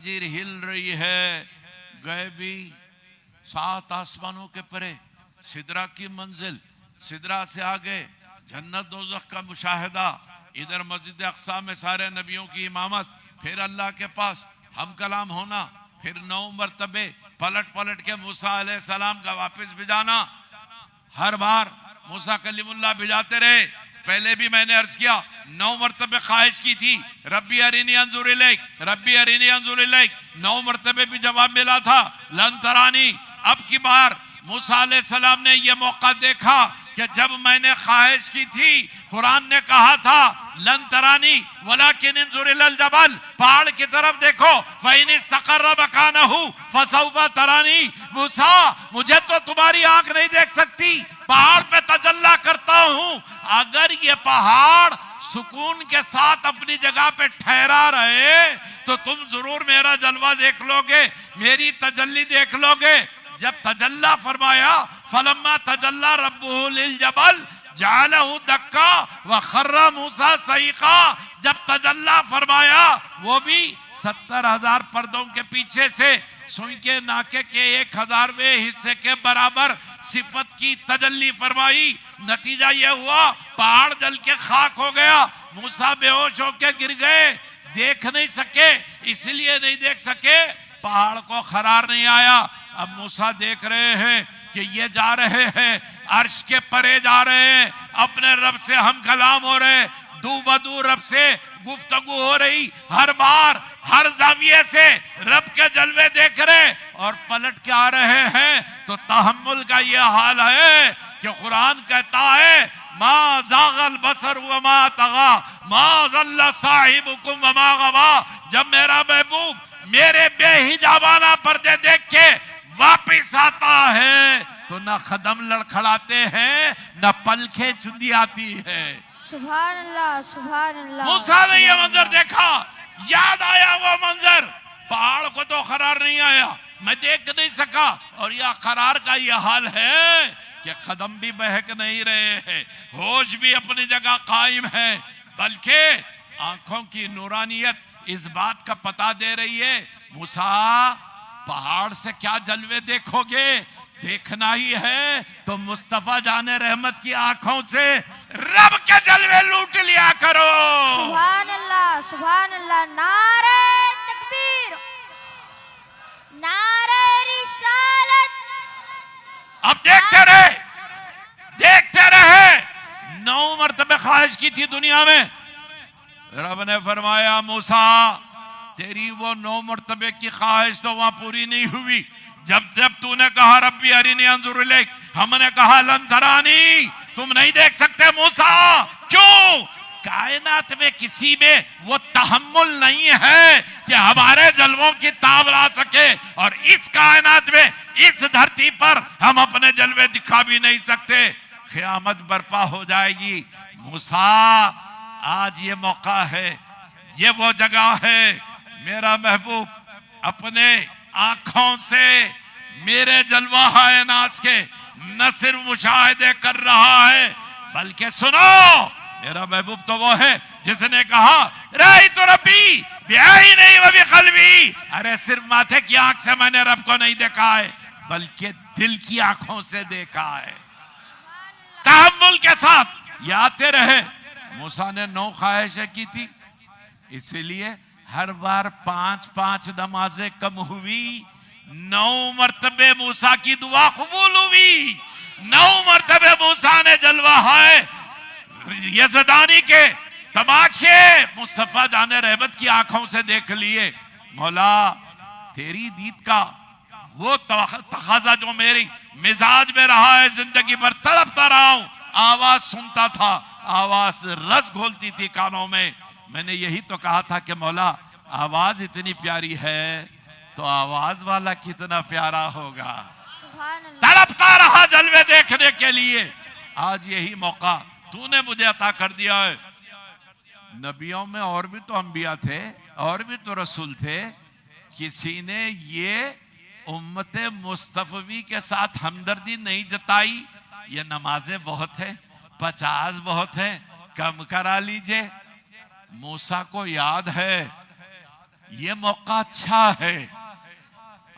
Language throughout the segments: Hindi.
जंजीर हिल रही है, गैबी 7 आसमानों के परे सिदरा की मंजिल, सिदरा से आगे जन्नत दोज़ख का मुशाहिदा, इधर मस्जिद अक्सा में सारे नबियों की इमामत, फिर अल्लाह के पास हम कलाम होना, फिर 9 मरतबे पलट पलट के मूसा अलैहिस्सलाम का वापस भिजाना। हर बार मूसा कलीमुल्लाह भिजाते रहे। पहले भी मैंने अर्ज किया 9 मरतबे ख्वाहिश की थी, रब्बी अरिनी अंजुर इलैक, रब्बी अरिनी अंजुर इलैक। 9 मरतबे भी जवाब मिला था लन तरानी। अब की बार मूसा अलैहिस्सलाम ने यह मौका देखा कि जब मैंने ख्वाहिश की थी, कुरान ने कहा था लन तरानी वलाकिन इंजुर इलल जबल, पहाड़ की तरफ देखो, फइन इस्तक़र्र मकानहु फसौफा तरानी। मूसा, मुझे तो तुम्हारी आंख नहीं देख सकती, पहाड़ पे तजल्ला करता हूं। अगर ये पहाड़ सुकून के साथ अपनी जगह पे ठहरा रहे तो तुम जरूर मेरा जलवा देख लोगे, मेरी तजल्ली देख लोगे। जब तजल्ला फरमाया, फलम्मा तजल्ला रब्बुहु लिल जबल जालहु दक्का व खर्रा मूसा सईका। जब तजल्ला फरमाया, वो भी 70,000 पर्दों के पीछे से सुई के नाके के 1,000वें हिस्से के बराबर सिफत की तजल्ली फरमाई। नतीजा यह हुआ पहाड़ जल के खाक हो गया, मूसा बेहोश होके गिर गए, देख नहीं सके। इसलिए नहीं देख सके, पहाड़ को खरार नहीं आया। अब मूसा देख रहे हैं कि ये जा रहे हैं, अर्श के परे जा रहे हैं, अपने रब से हम कलाम हो रहे, दू बदू रब से गुफ्तगू हो रही। हर बार हर जाविये से रब के जलवे देख रहे और पलट के आ रहे हैं। तो तहम्मुल का ये हाल है कि कुरान कहता है मा ज़ागल बसर व मा तगा, मा ज़ल्ला साहिबुकुम व मा गवा। जब मेरा महबूब मेरे बेहिजाबाना पर्दे देख के वापिस आता है तो न कदम लड़खड़ाते हैं, न पलखें चुंदी आती है। सुभान अल्लाह, सुभान अल्लाह। मूसा ने यह मंजर देखा, याद आया वो मंजर। पहाड़ को तो करार नहीं आया, मैं देख नहीं सका, और यह करार का यह हाल है कि कदम भी बहक नहीं रहे हैं, होश भी अपनी जगह कायम है, बल्कि आंखों की नूरानियत इस बात का पता दे रही है, मूसा पहाड़ से क्या जलवे देखोगे, देखना ही है तो मुस्तफा जाने रहमत की आंखों से रब के जलवे लूट लिया करो। सुभान अल्लाह, सुभान अल्लाह। नारे तकबीर, नारे रिसालत। अब देखते रहे 9 मरतबे ख्वाहिश की थी दुनिया में। रब ने फरमाया मूसा, तेरी वो 9 मरतबे की ख्वाहिश तो वहां पूरी नहीं हुई। जब तूने कहा रब्बी अरिनी अंजुर इलैक, हमने कहा लन तरानी, तुम नहीं देख सकते मूसा। क्यों? कायनात में किसी में वो तहम्मुल नहीं है कि हमारे जलवों की ताब ला सके, और इस कायनात में इस धरती पर हम अपने जलवे दिखा भी नहीं सकते। क़यामत बर्पा हो जाएगी। मूसा, आज ये मौका है, ये वो जगह है, मेरा महबूब अपने आंखों से मेरे जलवा है नाज के न सिर्फ मुशाहिदे कर रहा है, बल्कि सुनो, मेरा महबूब तो वो है जिसने कहा रही तो रब्बी ब्याही नहीं वो भी कल्बी। अरे सिर्फ माथे की आंख से मैंने रब को नहीं देखा है, बल्कि दिल की आंखों से देखा है। तहम्मुल के साथ ये आते रहे। मूसा ने 9 ख्वाहिशें की थी, इसीलिए हर बार 5-5 नमाजें कम हुई, 9 मरतबे मूसा की दुआ कबूल हुई। 9 मरतबे मूसा ने जलवा है यज़दानी के तमाशे मुस्तफा जाने रहमत की आंखों से देख लिए। मौला, तेरी दीद का वो तकाजा जो मेरी मिजाज में रहा है, जिंदगी भर तड़पता रहा हूं। आवाज सुनता था, आवाज रस घोलती थी कानों में। मैंने यही तो कहा था कि मौला, आवाज इतनी प्यारी है तो आवाज वाला कितना प्यारा होगा। तड़पता रहा जलवे देखने के लिए। आज यही मौका तूने मुझे अता कर दिया है। नबियों में और भी तो अंबिया थे, और भी तो रसूल थे, किसी ने ये उम्मते मुस्तफवी के साथ हमदर्दी नहीं जताई। ये नमाजें बहुत है, 50 बहुत है, कम करा लीजिए। मूसा को याद है ये मौका अच्छा है।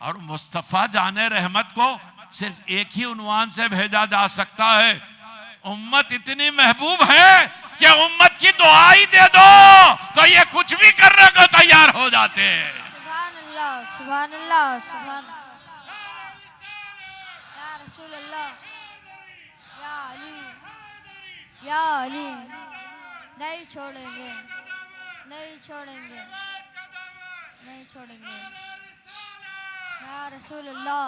और मुस्तफा जाने रहमत को सिर्फ एक ही उन्वान से भेजा जा सकता है। उम्मत इतनी महबूब है कि उम्मत की दुआ ही दे दो तो ये कुछ भी करने को तैयार हो जाते हैं। सुभान अल्लाह, सुभान अल्लाह, सुभान या रसूल अल्लाह, या अली, या अली, नहीं छोड़ेंगे, नहीं छोड़ेंगे, नहीं छोड़ेंगे। या रसूल अल्लाह,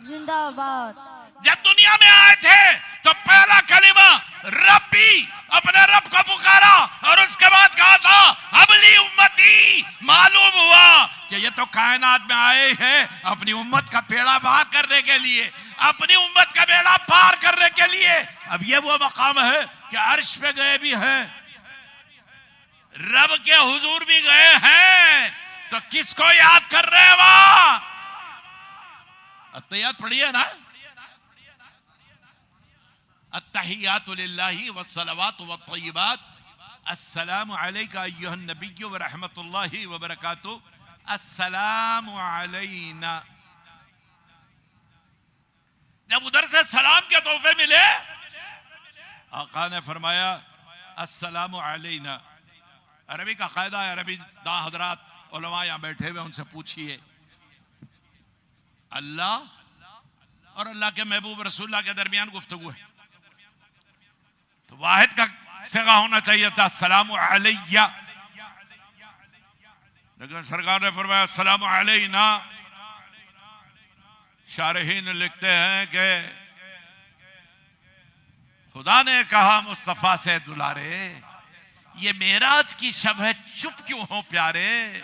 जिंदाबाद। जब दुनिया में आए थे तो पहला कलिमा रब्बी, अपने रब को पुकारा और उसके बाद कहा था अबली उम्मती। मालूम हुआ कि ये तो कायनात में आए हैं अपनी उम्मत का बेड़ा पार करने के लिए, अपनी उम्मत का बेड़ा पार करने के लिए। अब ये वो मकाम है कि अर्श पे गए भी हैं, रब के हुजूर भी गए हैं, तो किसको याद कर रहे हैं वहां? अत्तहियात पढ़िए ना, अत्तहियातु लिल्लाहि वस्सलावातु वत्तय्यिबात, अस्सलामु अलैका अय्युहन नबिय्यु व रहमतुल्लाहि व बरकातुहू, अस्सलामु अलैना। जब उधर से सलाम के तोहफे मिले, आका ने फरमाया अस्सलामु अलैना। अरबी का कायदा है, अरबी दा हजरात उलमा यहां बैठे हुए, उनसे पूछिए अल्लाह और अल्लाह के महबूब रसूलुल्लाह के दरमियान गुफ्तगू है तो वाहिद का सिगा होना चाहिए था अस्सलामु अलैया, लेकिन सरकार ने फरमाया अस्सलामु अलैना। शारहीन लिखते हैं कि खुदा ने कहा मुस्तफा से दुलारे, ये मेराज की शब है, चुप क्यों हो प्यारे?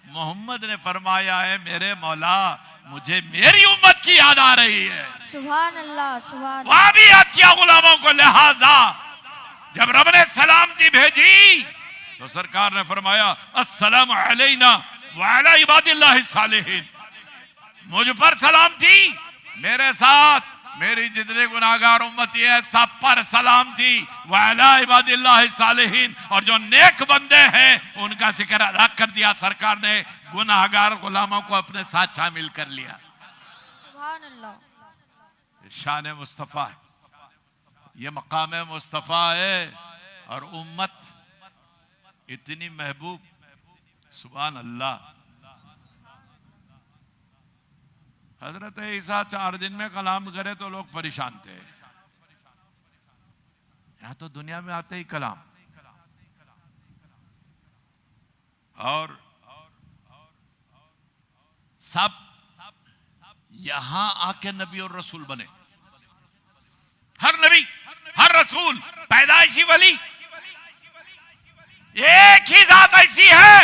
मोहम्मद ने फरमाया है मेरे मौला, मुझे मेरी उम्मत की याद आ रही है। सुभान अल्लाह, सुभान। वहां भी याद किया गुलामों को, लिहाजा जब रब ने सलामती भेजी तो सरकार ने फरमाया अस्सलामु अलैना व अला इबादिल्लाहि सालिहीन। मुझ पर सलामती, मेरे साथ मेरी जितने गुनाहगार उम्मती है सब पर सलामती, व अला इबादिल्लाहि सालिहीन, और जो नेक बंदे हैं उनका जिक्र अदा कर दिया। सरकार ने गुनाहगार गुलामों को अपने साथ शामिल कर लिया। सुभान अल्लाह। शान मुस्तफ़ा है, ये मकाम मुस्तफ़ा है, और उम्मत इतनी महबूब। सुभान अल्लाह। हजरत ईसा 4 दिन में कलाम करे तो लोग परेशान थे, यहां तो दुनिया में आते ही कलाम। और सब यहां आके नबी और रसूल बने। हर नबी, हर रसूल, पैदाइशी वली, एक ही जात ऐसी है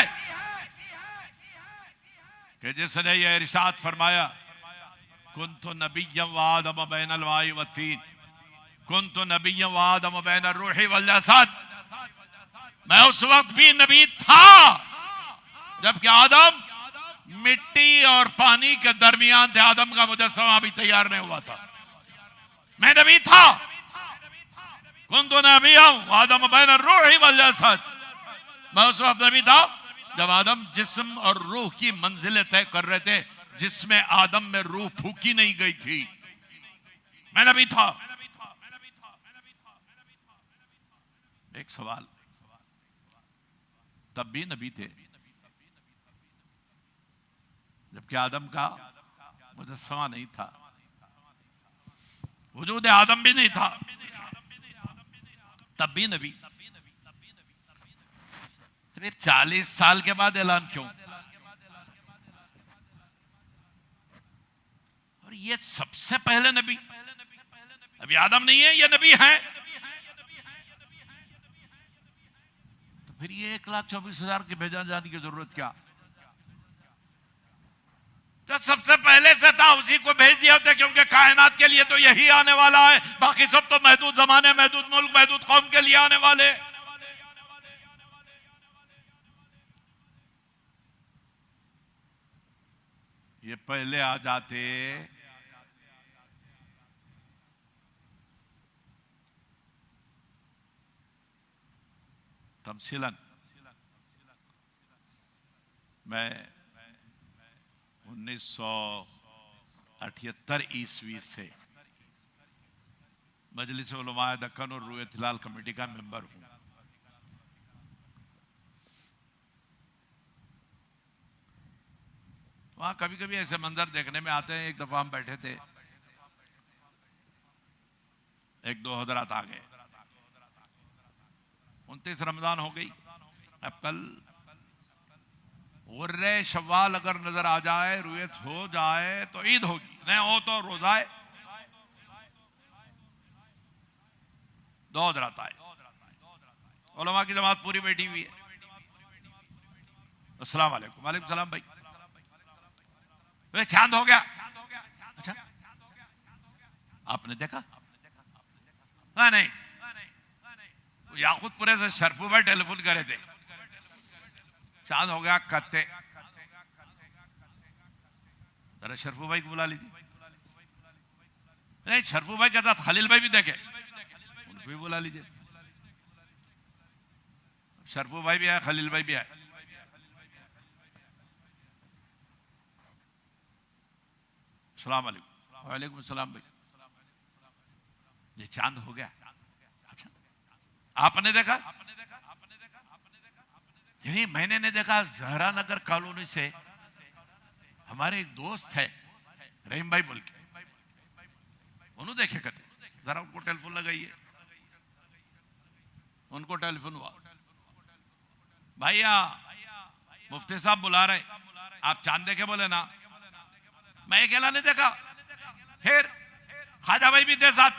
कि जिसने यह इरशाद फरमाया कुन्तु नबिय्यम व आदम बैनल माई व तीन, कुन्तु नबिय्यम व आदम बैनर रूहि वल जसद। मैं उस वक्त भी नबी था जबकि आदम मिट्टी और पानी के दरमियान थे। आदम का मुजस्समा अभी तैयार नहीं हुआ था, मैं नबी था। कुन्तु नबिय्यम व आदम बैनर रूहि वल जसद। मैं उस वक्त नबी था जब आदम जिस्म और रूह की मंजिलें तय कर रहे थे, जिसमें आदम में रूह फूकी नहीं गई थी। मैं नबी था। एक सवाल, तब भी नबी थे जबकि आदम का मुजस्समा नहीं था, वजूद आदम भी नहीं था, तब भी नबी। फिर 40 साल के बाद ऐलान क्यों? और ये सबसे पहले नबी, अभी आदम नहीं है, ये नबी है। तो फिर ये 1,24,000 के भेजा जाने की जरूरत क्या? जो सबसे पहले से था उसी को भेज दिया होता, क्योंकि कायनात के लिए तो यही आने वाला है, बाकी सब तो महदूद जमाने, महदूद मुल्क, महदूद कौम के लिए आने वाले। ये पहले आ जाते तमसीलन मैं 1978 ईस्वी से मजलिस उलमाए दक्कन और रूए हिलाल कमेटी का मेंबर हूं। वहां कभी कभी ऐसे मंजर देखने में आते हैं। एक दफा हम बैठे थे, एक दो हजरात आ गए। 29 रमजान हो गई। अब कल गुर्रे शव्वाल अगर नजर आ जाए, रुयत हो जाए तो ईद होगी, नहीं हो तो रोजा है। दो हजरात आए, उलमा की जमात पूरी बैठी हुई है। अस्सलाम वालेकुम। वालेकुम सलाम भाई। वे चांद हो गया। अच्छा, आपने देखा? हाँ नहीं, याकूतपुरे से शरफू भाई टेलीफोन करे थे, चांद हो गया कहते। जरा शरफू भाई को बुला लीजिए। नहीं, शरफू भाई के साथ खलील भाई भी देखे, उनको भी बुला लीजिए। शरफू भाई भी आए, खलील भाई भी आए। अस्सलाम वालेकुम। वालेकुम सलाम भाई। ये चांद हो गया। अच्छा, आपने देखा? नहीं, मैंने नहीं देखा। जहरा नगर कॉलोनी से हमारे एक दोस्त है रहीम भाई बोल के, उन्होंने देखे कहते। जरा उनको टेलीफोन लगाइए। उनको टेलीफोन हुआ, भैया मुफ्ती साहब बुला रहे, आप चांद देखे? बोले ना, मैं अकेला नहीं देखा। फिर खाजा भाई भी थे साथ,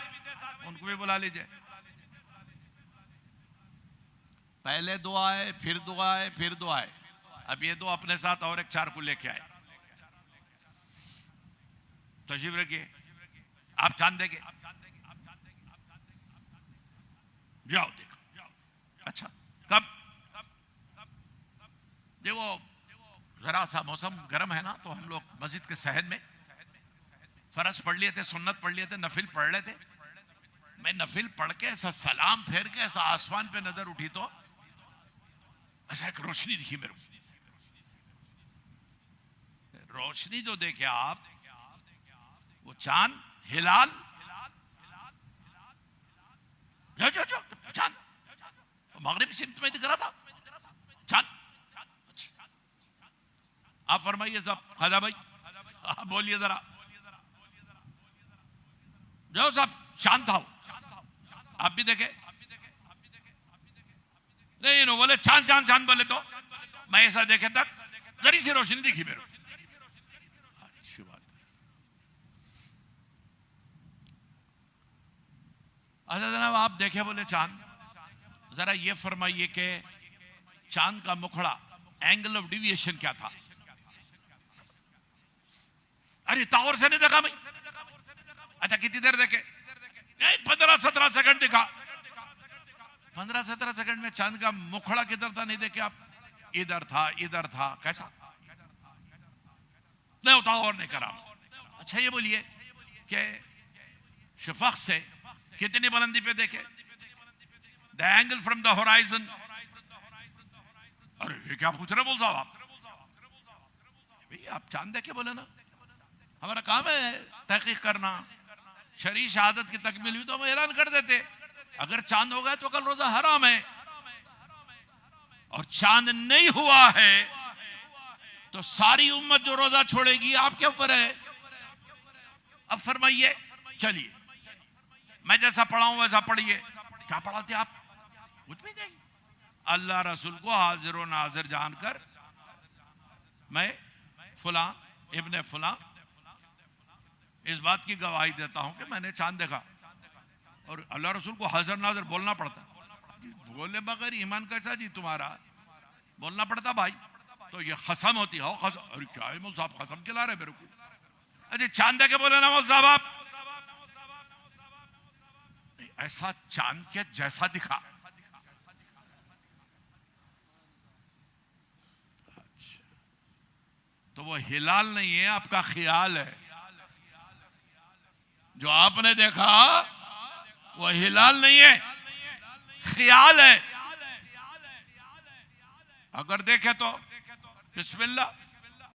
उनको भी बुला लीजिए। पहले दो आए, फिर दो आए, फिर दो आए। अब ये दो अपने साथ और एक चार को लेके आए। तशरीफ रखिए, आप चांद देखे? जाओ देखो। अच्छा, कब? देखो जरा सा मौसम गर्म है ना, तो हम लोग मस्जिद के सहन में फर्ज पढ़ लिए थे, सुन्नत पढ़ लिए थे, नफिल पढ़ रहे थे। मैं नफिल पढ़ के ऐसा सलाम फेर के ऐसा आसमान पे नजर उठी तो ऐसा एक रोशनी दिखी मेरे को। रोशनी जो देखे आप, वो चांद हिलाल, जो जो जो चांद मगरिबी सिमत में दिख रहा था चांद। आप फरमाइए साहब, खाजा भाई आप बोलिए जरा। जो साहब चांद था, आप भी देखे? नहीं नो बोले चांद चांद चांद बोले तो मैं ऐसा देखे तक जरी सी रोशनी दिखी मेरे को। अच्छी बात। अच्छा जनाब, आप देखे बोले चांद, जरा ये फरमाइए कि चांद का मुखड़ा, एंगल ऑफ डिविएशन क्या था? अरे टावर से नहीं देखा भाई। अच्छा, कितनी देर देखे? 15-17 सेकंड दिखा। 15-17 सेकंड में चांद का मुखड़ा किधर था नहीं देखे आप? इधर था, इधर था। कैसा? नहीं होता और नहीं करा। अच्छा ये बोलिए कि शफक से कितनी बुलंदी पे देखे? The angle from the horizon. अरे ये क्या पूछ रहे बोल साहब आप? आप चांद देखे बोले ना, हमारा काम है तहकीक करना। शरई शहादत की तकमील हुई तो हम ऐलान कर देते, अगर चांद हो गया तो कल रोजा हराम है। और चांद नहीं हुआ है तो सारी उम्मत जो रोजा छोड़ेगी आपके ऊपर है। अब फरमाइए, चलिए मैं जैसा पढ़ाऊं वैसा पढ़िए। क्या पढ़ाते आप? कुछ भी नहीं। अल्लाह रसूल को हाजिर व नाजिर जानकर मैं फुला इब्ने फुला इस बात की गवाही देता हूं कि मैंने चांद देखा। और अल्लाह रसूल को हाजिर नाजिर बोलना पड़ता। बोलने बगैर ईमान कैसा जी तुम्हारा? बोलना पड़ता भाई। तो ये कसम होती है। अरे क्या है मौल साहब, कसम खिला रहे मेरे को? अरे चांद देखे बोले ना मौल साहब आप? ऐसा चांद के जैसा दिखा। तो वो हिलाल नहीं है, आपका ख्याल है। जो आपने देखा वो हिलाल नहीं है, ख्याल है। अगर देखे तो बिस्मिल्लाह